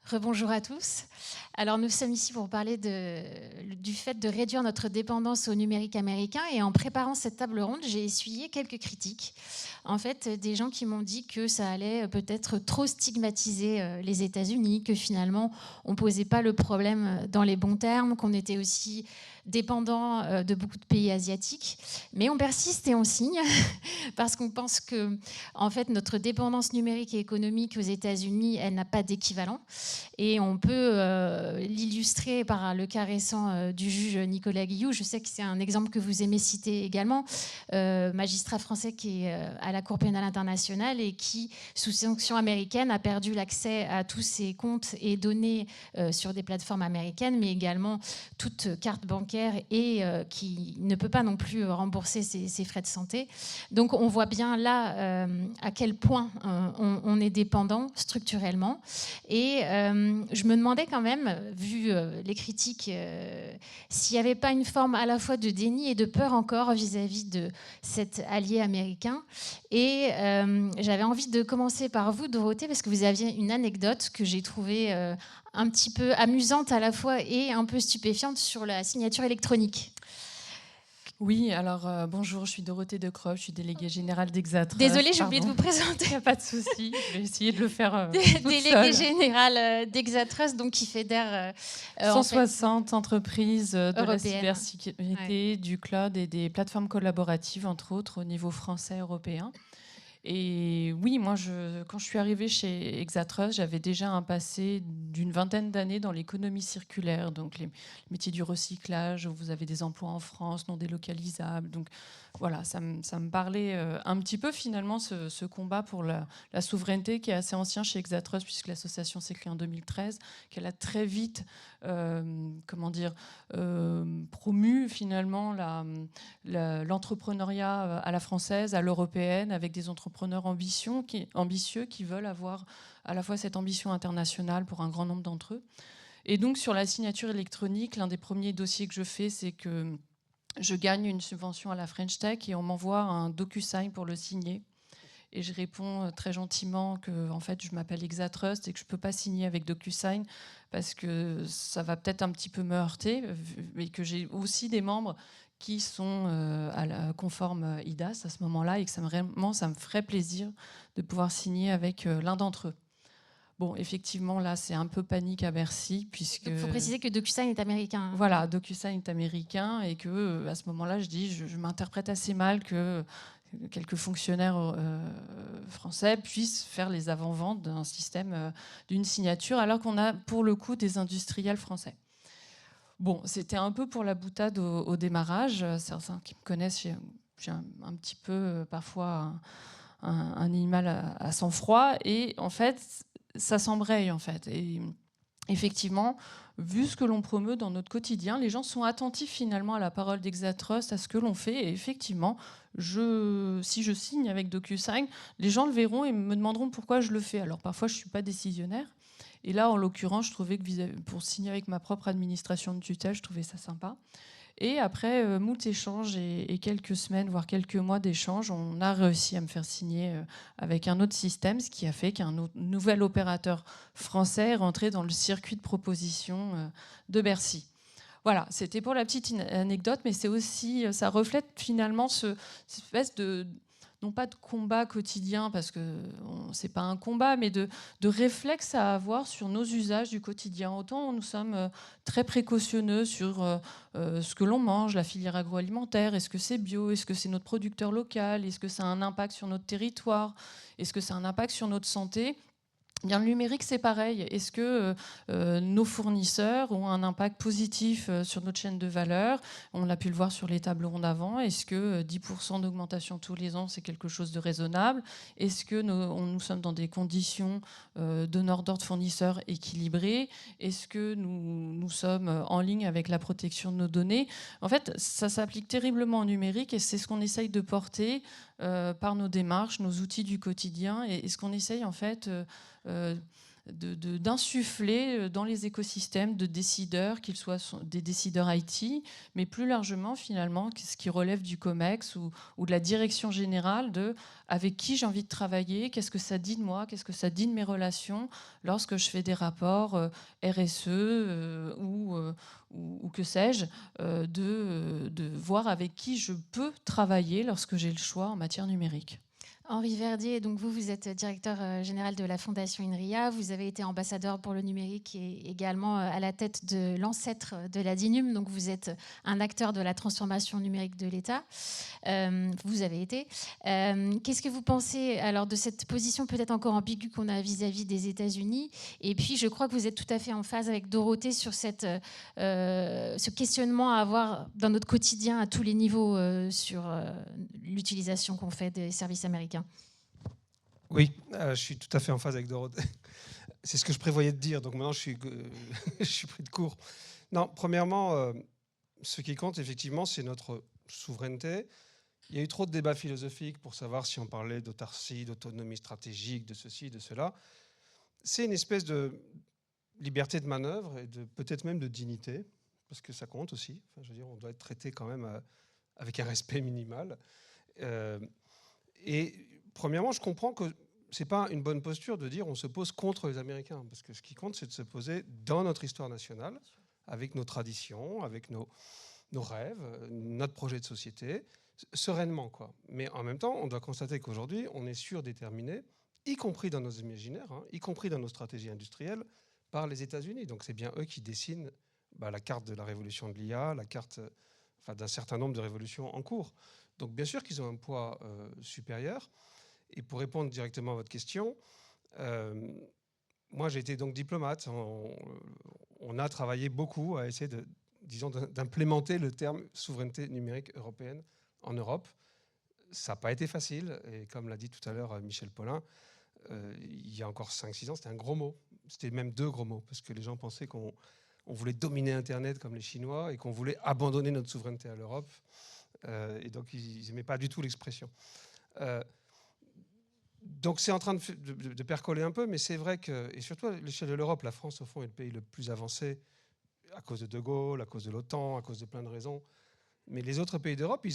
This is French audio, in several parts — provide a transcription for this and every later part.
Rebonjour à tous. Alors nous sommes ici pour parler du fait de réduire notre dépendance au numérique américain, et en préparant cette table ronde, j'ai essuyé quelques critiques. En fait, des gens qui m'ont dit que ça allait peut-être trop stigmatiser les États-Unis, que finalement on posait pas le problème dans les bons termes, qu'on était aussi dépendant de beaucoup de pays asiatiques. Mais on persiste et on signe parce qu'on pense que en fait notre dépendance numérique et économique aux États-Unis, elle n'a pas d'équivalent. Et on peut l'illustrer par le cas récent du juge Nicolas Guillou. Je sais que c'est un exemple que vous aimez citer également, magistrat français qui est à la Cour pénale internationale et qui, sous sanction américaine, a perdu l'accès à tous ses comptes et données sur des plateformes américaines, mais également toute carte bancaire, et qui ne peut pas non plus rembourser ses frais de santé. Donc on voit bien là à quel point on est dépendant structurellement. Et je me demandais quand même, vu les critiques, s'il n'y avait pas une forme à la fois de déni et de peur encore vis-à-vis de cet allié américain. Et j'avais envie de commencer par vous, Dorothée, parce que vous aviez une anecdote que j'ai trouvée un petit peu amusante à la fois et un peu stupéfiante sur la signature électronique. Oui, alors bonjour, je suis Dorothée De Croff, je suis déléguée générale d'Exatrust. Désolée, j'ai oublié de vous présenter. Il n'y a pas de souci, je vais essayer de le faire toute Déléguée seule. générale d'Exatrust, donc qui fédère 160 entreprises de la européenne. cybersécurité, du cloud et des plateformes collaboratives, entre autres, au niveau français et européen. Et oui, moi, quand je suis arrivée chez Exatrust, j'avais déjà un passé d'une vingtaine d'années dans l'économie circulaire, donc les métiers du recyclage, où vous avez des emplois en France non délocalisables. Donc voilà, ça me parlait un petit peu finalement ce combat pour la souveraineté qui est assez ancien chez Exatrust, puisque l'association s'est créée en 2013, qu'elle a très vite, promu finalement l'entrepreneuriat à la française, à l'européenne, avec des entrepreneurs ambitieux qui veulent avoir à la fois cette ambition internationale pour un grand nombre d'entre eux. Et donc sur la signature électronique, l'un des premiers dossiers que je fais, c'est que je gagne une subvention à la French Tech et on m'envoie un DocuSign pour le signer. Et je réponds très gentiment que en fait, je m'appelle Exatrust et que je ne peux pas signer avec DocuSign parce que ça va peut-être un petit peu me heurter, mais que j'ai aussi des membres qui sont conformes IDAS à ce moment-là et que ça me ferait plaisir de pouvoir signer avec l'un d'entre eux. Bon, effectivement, là, c'est un peu panique à Bercy, puisque... Il faut préciser que DocuSign est américain. Voilà, DocuSign est américain, et que à ce moment-là, je m'interprète assez mal que quelques fonctionnaires français puissent faire les avant-ventes d'un système d'une signature, alors qu'on a, pour le coup, des industriels français. Bon, c'était un peu pour la boutade au démarrage. Certains qui me connaissent, j'ai un petit peu, parfois, un animal à sang-froid, et en fait, ça s'embraye, en fait. Et effectivement, vu ce que l'on promeut dans notre quotidien, les gens sont attentifs finalement à la parole d'Exatrust, à ce que l'on fait. Et effectivement, si je signe avec DocuSign, les gens le verront et me demanderont pourquoi je le fais. Alors parfois, je ne suis pas décisionnaire. Et là, en l'occurrence, je trouvais que pour signer avec ma propre administration de tutelle, je trouvais ça sympa. Et après moult échanges et quelques semaines, voire quelques mois d'échanges, on a réussi à me faire signer avec un autre système, ce qui a fait qu'un nouvel opérateur français est rentré dans le circuit de proposition de Bercy. Voilà, c'était pour la petite anecdote, mais c'est aussi, ça reflète finalement cette espèce de, non pas de combat quotidien, parce que c'est pas un combat, mais de réflexe à avoir sur nos usages du quotidien. Autant nous sommes très précautionneux sur ce que l'on mange, la filière agroalimentaire, est-ce que c'est bio, est-ce que c'est notre producteur local, est-ce que ça a un impact sur notre territoire, est-ce que ça a un impact sur notre santé. Bien, le numérique, c'est pareil. Est-ce que nos fournisseurs ont un impact positif sur notre chaîne de valeur? On l'a pu le voir sur les tables rondes avant. Est-ce que 10% d'augmentation tous les ans, c'est quelque chose de raisonnable? Est-ce que nous sommes dans des conditions donneurs d'ordre fournisseurs équilibrées? Est-ce que nous sommes en ligne avec la protection de nos données? En fait, ça s'applique terriblement au numérique et c'est ce qu'on essaye de porter par nos démarches, nos outils du quotidien et ce qu'on essaye en fait d'insuffler dans les écosystèmes de décideurs, qu'ils soient des décideurs IT, mais plus largement finalement ce qui relève du COMEX ou de la direction générale de avec qui j'ai envie de travailler, qu'est-ce que ça dit de moi, qu'est-ce que ça dit de mes relations lorsque je fais des rapports RSE ou que sais-je, de voir avec qui je peux travailler lorsque j'ai le choix en matière numérique. Henri Verdier, donc vous êtes directeur général de la Fondation INRIA, vous avez été ambassadeur pour le numérique et également à la tête de l'ancêtre de la DINUM, donc vous êtes un acteur de la transformation numérique de l'État. Vous avez été. Qu'est-ce que vous pensez alors de cette position peut-être encore ambiguë qu'on a vis-à-vis des États-Unis? Et puis je crois que vous êtes tout à fait en phase avec Dorothée sur ce questionnement à avoir dans notre quotidien à tous les niveaux sur l'utilisation qu'on fait des services américains. Oui, je suis tout à fait en phase avec Dorothée. C'est ce que je prévoyais de dire, donc maintenant je suis pris de court. Non, premièrement, ce qui compte effectivement, c'est notre souveraineté. Il y a eu trop de débats philosophiques pour savoir si on parlait d'autarcie, d'autonomie stratégique, de ceci, de cela. C'est une espèce de liberté de manœuvre et peut-être même de dignité, parce que ça compte aussi. Enfin, je veux dire, on doit être traité quand même avec un respect minimal. Et premièrement, je comprends que ce n'est pas une bonne posture de dire on se pose contre les Américains, parce que ce qui compte, c'est de se poser dans notre histoire nationale, avec nos traditions, avec nos rêves, notre projet de société, sereinement, quoi. Mais en même temps, on doit constater qu'aujourd'hui, on est surdéterminé, y compris dans nos imaginaires, y compris dans nos stratégies industrielles, par les États-Unis. Donc c'est bien eux qui dessinent la carte de la révolution de l'IA, la carte d'un certain nombre de révolutions en cours. Donc bien sûr qu'ils ont un poids supérieur. Et pour répondre directement à votre question, moi j'ai été donc diplomate. On a travaillé beaucoup à essayer d'implémenter le terme souveraineté numérique européenne en Europe. Ça n'a pas été facile. Et comme l'a dit tout à l'heure Michel Paulin, il y a encore 5-6 ans, c'était un gros mot. C'était même 2 gros mots, parce que les gens pensaient qu'on voulait dominer Internet comme les Chinois et qu'on voulait abandonner notre souveraineté à l'Europe. Et donc, ils n'aimaient pas du tout l'expression. Donc, c'est en train de percoler un peu, mais c'est vrai que, et surtout à l'échelle de l'Europe, la France, au fond, est le pays le plus avancé à cause de De Gaulle, à cause de l'OTAN, à cause de plein de raisons. Mais les autres pays d'Europe,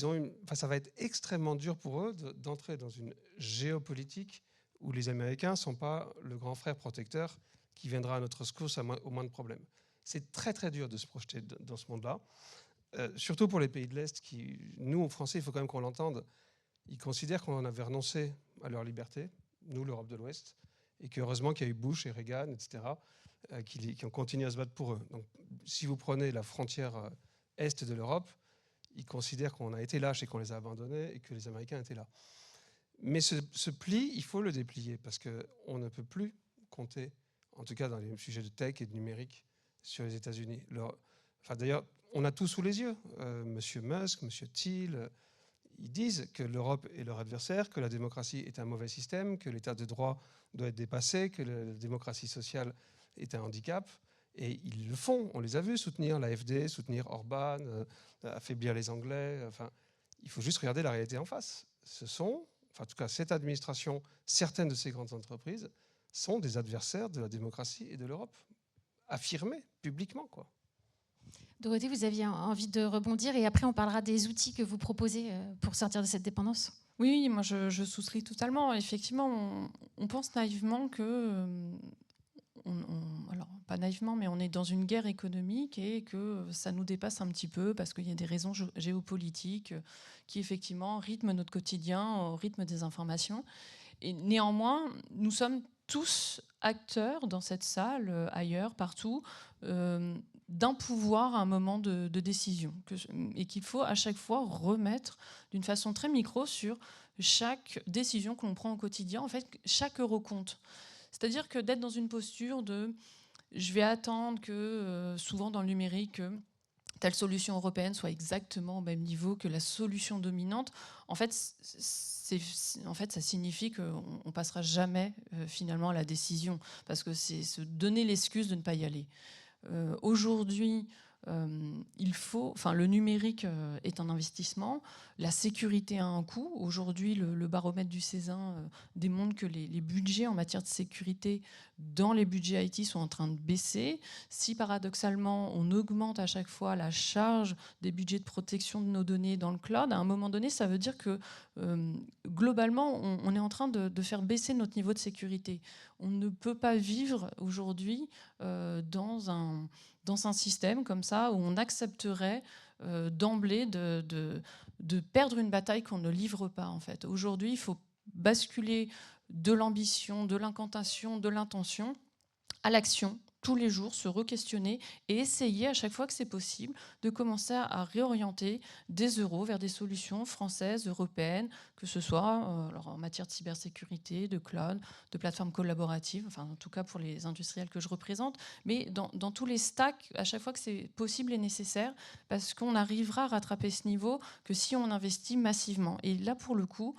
ça va être extrêmement dur pour eux d'entrer dans une géopolitique où les Américains ne sont pas le grand frère protecteur qui viendra à notre secours au moins de problèmes. C'est très, très dur de se projeter dans ce monde-là. Surtout pour les pays de l'Est qui, nous, Français, il faut quand même qu'on l'entende, ils considèrent qu'on avait renoncé à leur liberté, nous, l'Europe de l'Ouest, et qu'heureusement qu'il y a eu Bush et Reagan, etc., qui ont continué à se battre pour eux. Donc, si vous prenez la frontière Est de l'Europe, ils considèrent qu'on a été lâches et qu'on les a abandonnés et que les Américains étaient là. Mais ce pli, il faut le déplier parce qu'on ne peut plus compter, en tout cas dans les sujets de tech et de numérique, sur les États-Unis. D'ailleurs, on a tout sous les yeux. Monsieur Musk, Monsieur Thiel, ils disent que l'Europe est leur adversaire, que la démocratie est un mauvais système, que l'état de droit doit être dépassé, que la démocratie sociale est un handicap. Et ils le font. On les a vus soutenir l'AfD, soutenir Orban, affaiblir les Anglais. Enfin, il faut juste regarder la réalité en face. En tout cas, cette administration, certaines de ces grandes entreprises sont des adversaires de la démocratie et de l'Europe, affirmés publiquement, quoi. Dorothée, vous aviez envie de rebondir et après on parlera des outils que vous proposez pour sortir de cette dépendance. Oui, moi je souscris totalement. Effectivement, on pense naïvement que... alors, pas naïvement, mais on est dans une guerre économique et que ça nous dépasse un petit peu parce qu'il y a des raisons géopolitiques qui, effectivement, rythment notre quotidien, au rythme des informations. Et néanmoins, nous sommes tous acteurs dans cette salle, ailleurs, partout, d'un pouvoir à un moment de décision. Et qu'il faut à chaque fois remettre d'une façon très micro sur chaque décision que l'on prend au quotidien. En fait, chaque euro compte. C'est-à-dire que d'être dans une posture de je vais attendre que, souvent dans le numérique, telle solution européenne soit exactement au même niveau que la solution dominante, en fait, ça signifie qu'on ne passera jamais finalement à la décision, parce que c'est se donner l'excuse de ne pas y aller. Aujourd'hui, le numérique est un investissement, la sécurité a un coût. Aujourd'hui, le baromètre du Césin démontre que les budgets en matière de sécurité dans les budgets IT sont en train de baisser. Si paradoxalement, on augmente à chaque fois la charge des budgets de protection de nos données dans le cloud, à un moment donné, ça veut dire que globalement, on est en train de faire baisser notre niveau de sécurité. On ne peut pas vivre aujourd'hui dans un système comme ça où on accepterait d'emblée de perdre une bataille qu'on ne livre pas, en fait. Aujourd'hui, il faut basculer de l'ambition, de l'incantation, de l'intention à l'action, tous les jours, se re-questionner et essayer à chaque fois que c'est possible de commencer à réorienter des euros vers des solutions françaises, européennes, que ce soit alors en matière de cybersécurité, de cloud, de plateformes collaboratives, enfin en tout cas pour les industriels que je représente, mais dans tous les stacks, à chaque fois que c'est possible et nécessaire, parce qu'on arrivera à rattraper ce niveau que si on investit massivement. Et là, pour le coup,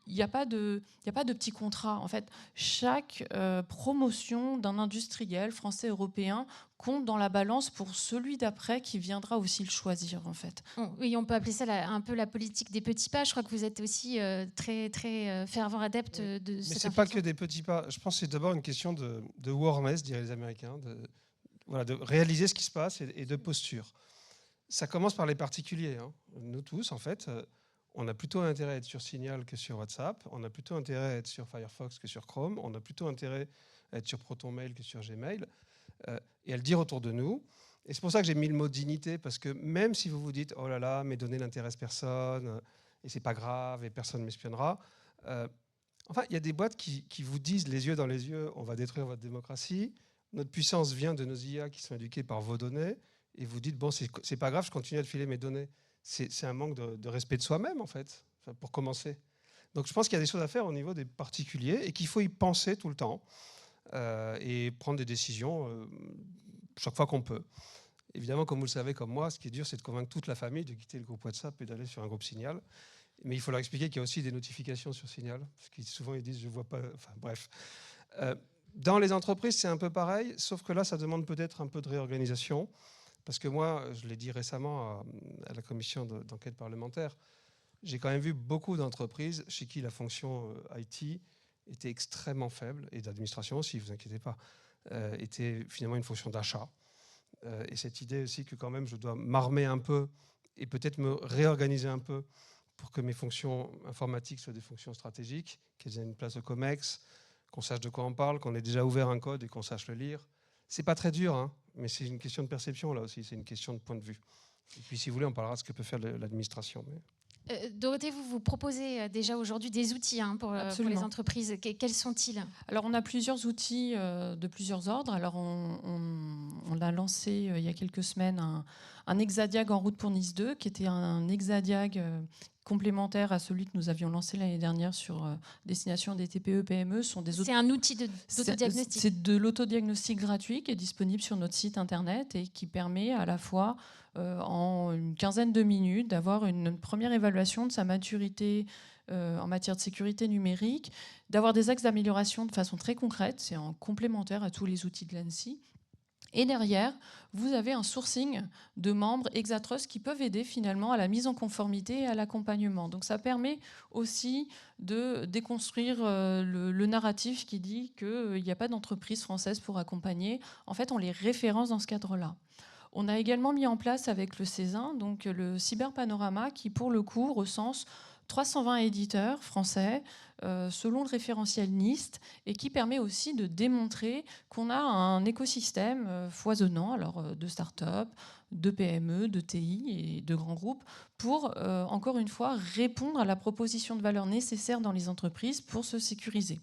il n'y a pas de petits contrats. En fait, chaque promotion d'un industriel français, européen, compte dans la balance pour celui d'après qui viendra aussi le choisir, en fait. Oui, on peut appeler ça un peu la politique des petits pas. Je crois que vous êtes aussi très, très fervent adepte de cette Mais ce n'est pas que des petits pas. Je pense que c'est d'abord une question de awareness, diraient les Américains, de réaliser ce qui se passe et de posture. Ça commence par les particuliers. Hein. Nous tous, en fait, on a plutôt intérêt à être sur Signal que sur WhatsApp. On a plutôt intérêt à être sur Firefox que sur Chrome. On a plutôt intérêt à être sur ProtonMail que sur Gmail. Et à le dire autour de nous. Et c'est pour ça que j'ai mis le mot dignité, parce que même si vous vous dites « Oh là là, mes données n'intéressent personne, et c'est pas grave, et personne ne m'espionnera », enfin, il y a des boîtes qui vous disent les yeux dans les yeux « On va détruire votre démocratie, notre puissance vient de nos IA qui sont éduquées par vos données », et vous dites « Bon, c'est pas grave, je continue à te filer mes données ». C'est un manque de respect de soi-même, en fait, enfin, pour commencer. Donc je pense qu'il y a des choses à faire au niveau des particuliers et qu'il faut y penser tout le temps et prendre des décisions chaque fois qu'on peut. Évidemment, comme vous le savez, comme moi, ce qui est dur, c'est de convaincre toute la famille de quitter le groupe WhatsApp et d'aller sur un groupe Signal. Mais il faut leur expliquer qu'il y a aussi des notifications sur Signal, parce qu'ils souvent ils disent « je vois pas ». Enfin bref. Dans les entreprises, c'est un peu pareil, sauf que là, ça demande peut-être un peu de réorganisation. Parce que moi, je l'ai dit récemment à la commission d'enquête parlementaire, j'ai quand même vu beaucoup d'entreprises chez qui la fonction IT était extrêmement faible, et d'administration aussi, ne vous inquiétez pas, était finalement une fonction d'achat. Et cette idée aussi que quand même je dois m'armer un peu et peut-être me réorganiser un peu pour que mes fonctions informatiques soient des fonctions stratégiques, qu'elles aient une place au COMEX, qu'on sache de quoi on parle, qu'on ait déjà ouvert un code et qu'on sache le lire. C'est pas très dur, hein, mais c'est une question de perception là aussi, c'est une question de point de vue. Et puis si vous voulez, on parlera de ce que peut faire l'administration. Dorothée, vous proposez déjà aujourd'hui des outils pour les entreprises. Quels sont-ils ? Alors, on a plusieurs outils de plusieurs ordres. Alors, on a lancé il y a quelques semaines un Hexadiag en route pour Nice 2, qui était un Hexadiag complémentaire à celui que nous avions lancé l'année dernière sur destination des TPE-PME. C'est un outil d'autodiagnostic. C'est de l'autodiagnostic gratuit qui est disponible sur notre site internet et qui permet à la fois en une quinzaine de minutes d'avoir une première évaluation de sa maturité en matière de sécurité numérique, d'avoir des axes d'amélioration de façon très concrète, c'est en complémentaire à tous les outils de l'ANSSI. Et derrière, vous avez un sourcing de membres Exatrust qui peuvent aider finalement à la mise en conformité et à l'accompagnement. Donc ça permet aussi de déconstruire le narratif qui dit qu'il n'y a pas d'entreprise française pour accompagner. En fait, on les référence dans ce cadre-là. On a également mis en place avec le Césin, donc le Cyberpanorama, qui pour le coup recense 320 éditeurs français selon le référentiel NIST et qui permet aussi de démontrer qu'on a un écosystème foisonnant, alors de start-up, de PME, de TI et de grands groupes pour, encore une fois, répondre à la proposition de valeur nécessaire dans les entreprises pour se sécuriser.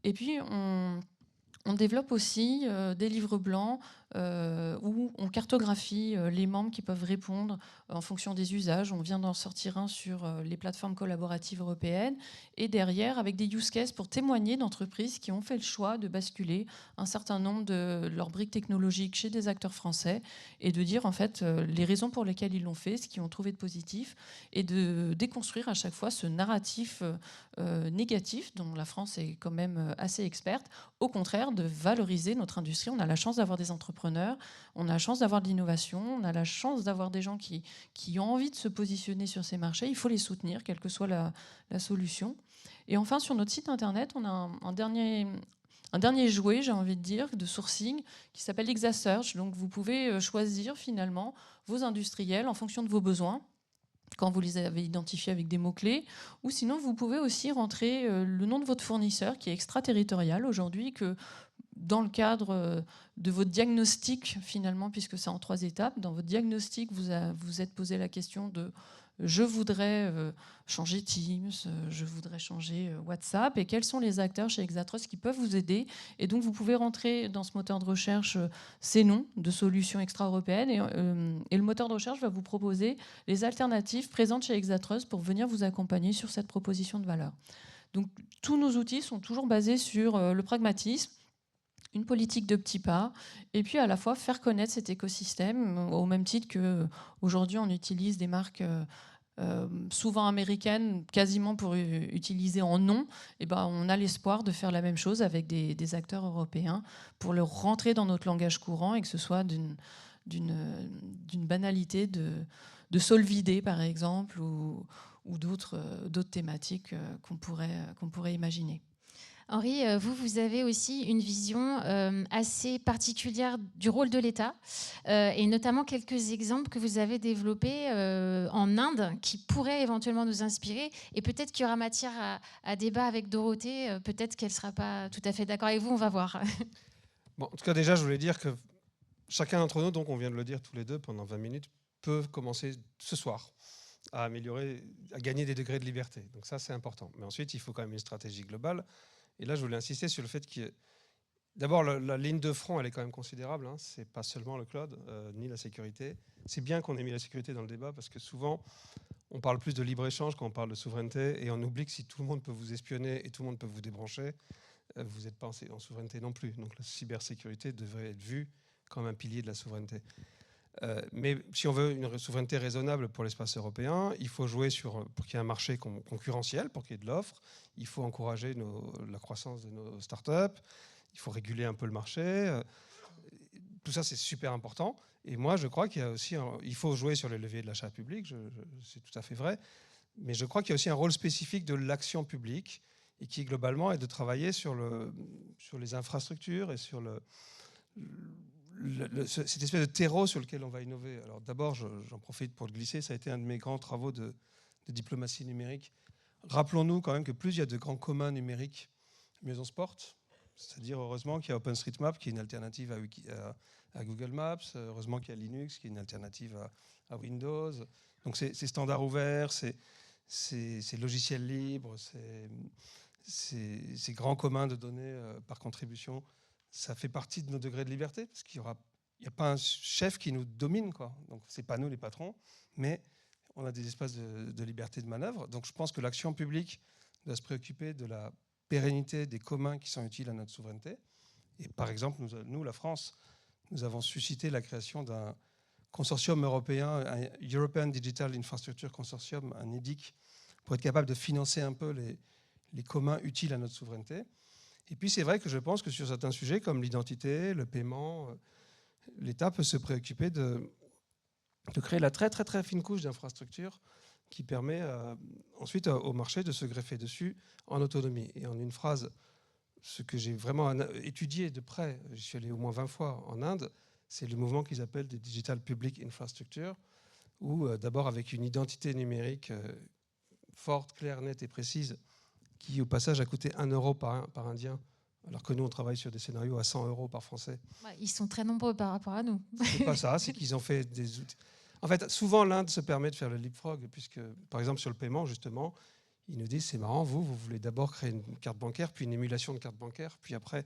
Et puis, on développe aussi des livres blancs où on cartographie les membres qui peuvent répondre en fonction des usages. On vient d'en sortir un sur les plateformes collaboratives européennes et derrière avec des use cases pour témoigner d'entreprises qui ont fait le choix de basculer un certain nombre de leurs briques technologiques chez des acteurs français et de dire en fait les raisons pour lesquelles ils l'ont fait, ce qu'ils ont trouvé de positif et de déconstruire à chaque fois ce narratif négatif dont la France est quand même assez experte, au contraire de valoriser notre industrie. On a la chance d'avoir des entrepreneurs, on a la chance d'avoir de l'innovation, on a la chance d'avoir des gens qui ont envie de se positionner sur ces marchés. Il faut les soutenir, quelle que soit la solution. Et enfin, sur notre site internet, on a un dernier jouet, j'ai envie de dire, de sourcing qui s'appelle ExaSearch. Donc vous pouvez choisir finalement vos industriels en fonction de vos besoins, quand vous les avez identifiés avec des mots-clés, ou sinon vous pouvez aussi rentrer le nom de votre fournisseur qui est extraterritorial aujourd'hui, que dans le cadre de votre diagnostic finalement, puisque c'est en 3 étapes, dans votre diagnostic vous êtes posé la question de je voudrais changer Teams, je voudrais changer WhatsApp, et quels sont les acteurs chez Exatrust qui peuvent vous aider. Et donc vous pouvez rentrer dans ce moteur de recherche ces noms de solutions extra-européennes, et le moteur de recherche va vous proposer les alternatives présentes chez Exatrust pour venir vous accompagner sur cette proposition de valeur. Donc tous nos outils sont toujours basés sur le pragmatisme, une politique de petits pas, et puis à la fois faire connaître cet écosystème, au même titre qu'aujourd'hui on utilise des marques souvent américaines quasiment pour utiliser en nom. Et ben, on a l'espoir de faire la même chose avec des acteurs européens pour le rentrer dans notre langage courant, et que ce soit d'une banalité de Solvide par exemple, ou d'autres thématiques qu'on pourrait imaginer. Henri, vous avez aussi une vision assez particulière du rôle de l'État, et notamment quelques exemples que vous avez développés en Inde qui pourraient éventuellement nous inspirer, et peut-être qu'il y aura matière à débat avec Dorothée, peut-être qu'elle ne sera pas tout à fait d'accord avec vous, on va voir. Bon, en tout cas, déjà, je voulais dire que chacun d'entre nous, donc on vient de le dire tous les deux pendant 20 minutes, peut commencer ce soir à gagner des degrés de liberté. Donc ça, c'est important. Mais ensuite, il faut quand même une stratégie globale. Et là, je voulais insister sur le fait que, d'abord, la ligne de front, elle est quand même considérable. Hein. Ce n'est pas seulement le cloud, ni la sécurité. C'est bien qu'on ait mis la sécurité dans le débat, parce que souvent, on parle plus de libre-échange quand on parle de souveraineté, et on oublie que si tout le monde peut vous espionner et tout le monde peut vous débrancher, vous n'êtes pas en souveraineté non plus. Donc la cybersécurité devrait être vue comme un pilier de la souveraineté. Mais si on veut une souveraineté raisonnable pour l'espace européen, il faut jouer pour qu'il y ait un marché concurrentiel, pour qu'il y ait de l'offre. Il faut encourager la croissance de nos startups. Il faut réguler un peu le marché. Tout ça, c'est super important. Et moi, je crois qu'il y a aussi il faut jouer sur les leviers de l'achat public. C'est tout à fait vrai. Mais je crois qu'il y a aussi un rôle spécifique de l'action publique, et qui, globalement, est de travailler sur les infrastructures et sur cette espèce de terreau sur lequel on va innover. Alors d'abord, j'en profite pour le glisser, ça a été un de mes grands travaux de diplomatie numérique. Rappelons-nous quand même que plus il y a de grands communs numériques, mieux on se porte. C'est-à-dire, heureusement qu'il y a OpenStreetMap, qui est une alternative à Google Maps. Heureusement qu'il y a Linux, qui est une alternative à Windows. Donc c'est standard ouvert, c'est logiciel libre, c'est grands communs de données par contribution. Ça fait partie de nos degrés de liberté, parce qu'il n'y a pas un chef qui nous domine, quoi. Donc ce n'est pas nous les patrons, mais on a des espaces de liberté de manœuvre. Donc je pense que l'action publique doit se préoccuper de la pérennité des communs qui sont utiles à notre souveraineté. Et par exemple, nous, la France, nous avons suscité la création d'un consortium européen, un European Digital Infrastructure Consortium, un EDIC, pour être capable de financer un peu les communs utiles à notre souveraineté. Et puis c'est vrai que je pense que sur certains sujets comme l'identité, le paiement, l'État peut se préoccuper de créer la très très très fine couche d'infrastructures qui permet ensuite au marché de se greffer dessus en autonomie. Et en une phrase, ce que j'ai vraiment étudié de près, j'y suis allé au moins 20 fois en Inde, c'est le mouvement qu'ils appellent des Digital Public Infrastructure, où d'abord avec une identité numérique forte, claire, nette et précise, qui au passage a coûté 1 euro par Indien, alors que nous on travaille sur des scénarios à 100 euros par Français. Ils sont très nombreux par rapport à nous. C'est pas ça, c'est qu'ils ont fait des outils. En fait, souvent l'Inde se permet de faire le leapfrog, puisque par exemple sur le paiement, justement, ils nous disent c'est marrant, vous voulez d'abord créer une carte bancaire, puis une émulation de carte bancaire, puis après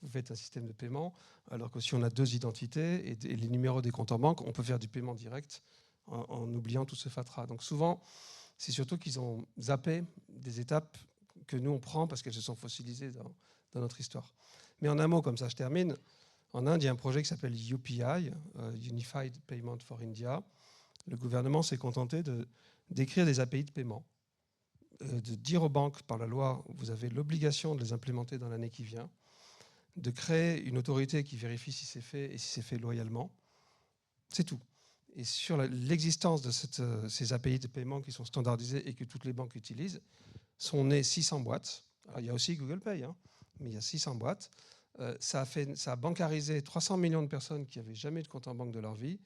vous faites un système de paiement, alors que si on a 2 identités et les numéros des comptes en banque, on peut faire du paiement direct en oubliant tout ce fatras. Donc souvent, c'est surtout qu'ils ont zappé des étapes que nous on prend parce qu'elles se sont fossilisées dans notre histoire. Mais en un mot, comme ça je termine, en Inde, il y a un projet qui s'appelle UPI, Unified Payment for India. Le gouvernement s'est contenté d'écrire des API de paiement, de dire aux banques par la loi, vous avez l'obligation de les implémenter dans l'année qui vient. de créer une autorité qui vérifie si c'est fait et si c'est fait loyalement. C'est tout. Et sur l'existence de ces API de paiement qui sont standardisés et que toutes les banques utilisent, sont nées 600 boîtes. Alors, il y a aussi Google Pay, hein, mais il y a 600 boîtes. Ça a bancarisé 300 millions de personnes qui n'avaient jamais de compte en banque de leur vie.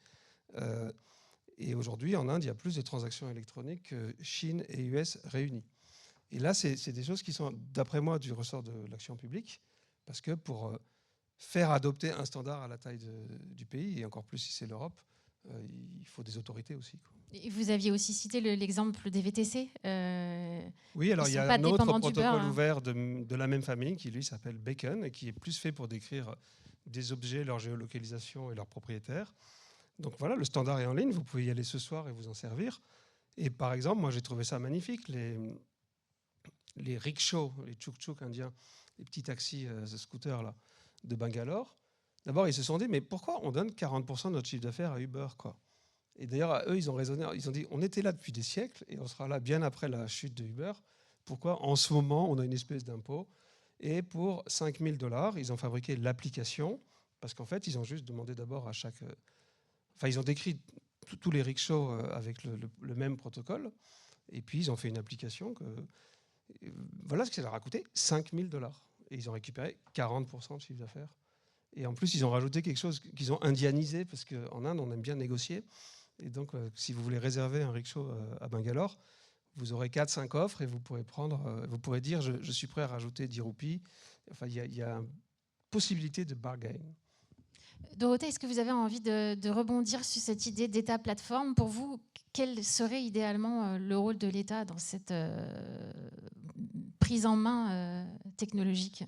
Et aujourd'hui, en Inde, il y a plus de transactions électroniques que Chine et US réunis. Et là, c'est des choses qui sont, d'après moi, du ressort de l'action publique, parce que pour faire adopter un standard à la taille du pays, et encore plus si c'est l'Europe, il faut des autorités aussi, quoi. Et vous aviez aussi cité l'exemple des VTC. Oui, alors il y a pas un autre dépendants d'Uber, protocole hein. ouvert de la même famille qui, lui, s'appelle Beacon et qui est plus fait pour décrire des objets, leur géolocalisation et leurs propriétaires. Donc voilà, le standard est en ligne, vous pouvez y aller ce soir et vous en servir. Et par exemple, moi j'ai trouvé ça magnifique, les rickshaws, les tchouk-tchouk indiens, les petits taxis, scooters là, de Bangalore. D'abord, ils se sont dit, mais pourquoi on donne 40% de notre chiffre d'affaires à Uber, quoi? Et d'ailleurs, eux, ils ont raisonné, ils ont dit, on était là depuis des siècles et on sera là bien après la chute de Uber. Pourquoi en ce moment, on a une espèce d'impôt? Et pour $5 000, ils ont fabriqué l'application, parce qu'en fait, ils ont juste demandé d'abord à chaque... Enfin, ils ont décrit tous les rickshaws avec le même protocole, et puis ils ont fait une application voilà ce que ça leur a coûté, $5 000. Et ils ont récupéré 40% de chiffre d'affaires. Et en plus, ils ont rajouté quelque chose qu'ils ont indianisé, parce qu'en Inde, on aime bien négocier. Et donc, si vous voulez réserver un rickshaw à Bangalore, vous aurez 4-5 offres et vous pourrez dire je suis prêt à rajouter 10 roupies. Enfin, il y a une possibilité de bargain. Dorothée, est-ce que vous avez envie de rebondir sur cette idée d'État plateforme? Pour vous, quel serait idéalement le rôle de l'État dans cette prise en main technologique?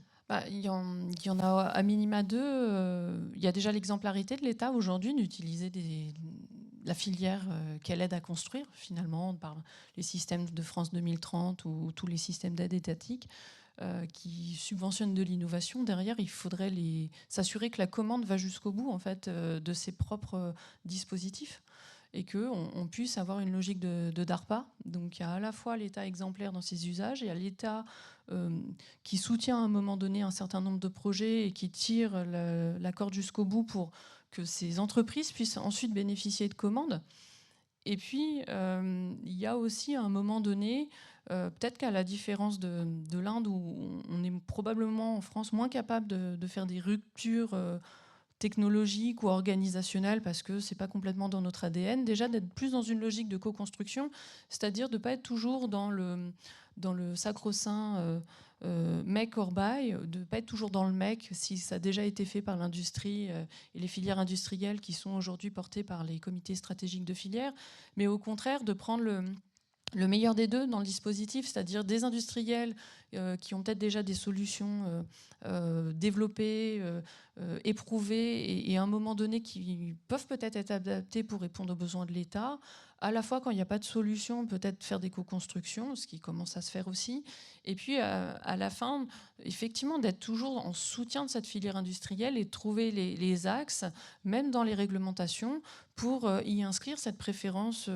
Il y en a à minima deux. Il y a déjà l'exemplarité de l'État aujourd'hui d'utiliser la filière qu'elle aide à construire, finalement, par les systèmes de France 2030 ou tous les systèmes d'aide étatique qui subventionnent de l'innovation. Derrière, il faudrait s'assurer que la commande va jusqu'au bout en fait, de ses propres dispositifs et qu'on puisse avoir une logique de DARPA. Donc il y a à la fois l'État exemplaire dans ses usages, il y a l'État qui soutient à un moment donné un certain nombre de projets et qui tire la corde jusqu'au bout pour que ces entreprises puissent ensuite bénéficier de commandes. Et puis, il y a aussi à un moment donné, peut-être qu'à la différence de l'Inde, où on est probablement en France moins capable de faire des ruptures technologiques ou organisationnelles parce que ce n'est pas complètement dans notre ADN, déjà d'être plus dans une logique de co-construction, c'est-à-dire de ne pas être toujours dans le sacro-saint make or buy, de ne pas être toujours dans le make si ça a déjà été fait par l'industrie et les filières industrielles qui sont aujourd'hui portées par les comités stratégiques de filière, mais au contraire de prendre le meilleur des deux dans le dispositif, c'est-à-dire des industriels qui ont peut-être déjà des solutions développées, éprouvées et à un moment donné qui peuvent peut-être être adaptées pour répondre aux besoins de l'État. À la fois, quand il n'y a pas de solution, peut-être faire des co-constructions, ce qui commence à se faire aussi. Et puis, à la fin, effectivement, d'être toujours en soutien de cette filière industrielle et de trouver les axes, même dans les réglementations, pour y inscrire cette préférence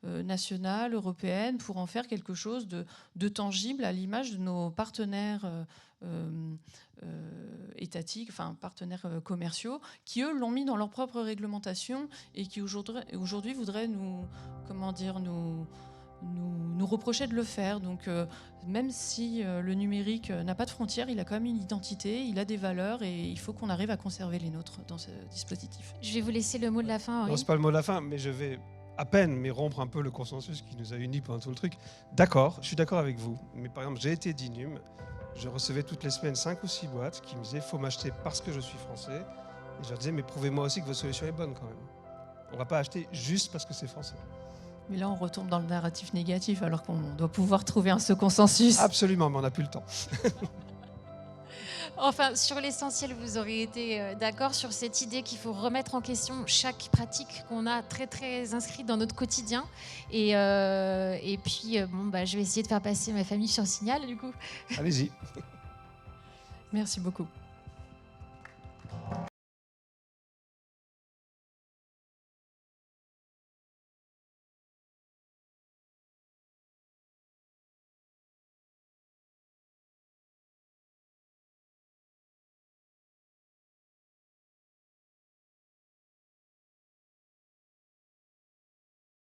nationale, européenne, pour en faire quelque chose de tangible à l'image de nos partenaires étatiques, enfin partenaires commerciaux, qui eux l'ont mis dans leur propre réglementation et qui aujourd'hui voudraient nous reprocher de le faire. Donc même si le numérique n'a pas de frontières, il a quand même une identité, il a des valeurs et il faut qu'on arrive à conserver les nôtres dans ce dispositif. Je vais vous laisser le mot de la fin, Henri. Non, c'est pas le mot de la fin, mais je vais à peine mais rompre un peu le consensus qui nous a unis pendant tout le truc. D'accord, je suis d'accord avec vous. Mais par exemple, j'ai été d'Inum. Je recevais toutes les semaines 5 ou 6 boîtes qui me disaient « faut m'acheter parce que je suis français ». Et je leur disais « mais prouvez-moi aussi que votre solution est bonne quand même. On ne va pas acheter juste parce que c'est français ». Mais là, on retombe dans le narratif négatif alors qu'on doit pouvoir trouver ce consensus. Absolument, mais on n'a plus le temps. Enfin, sur l'essentiel, vous aurez été d'accord sur cette idée qu'il faut remettre en question chaque pratique qu'on a très très inscrite dans notre quotidien. Et puis, je vais essayer de faire passer ma famille sur le signal, du coup. Allez-y. Merci beaucoup.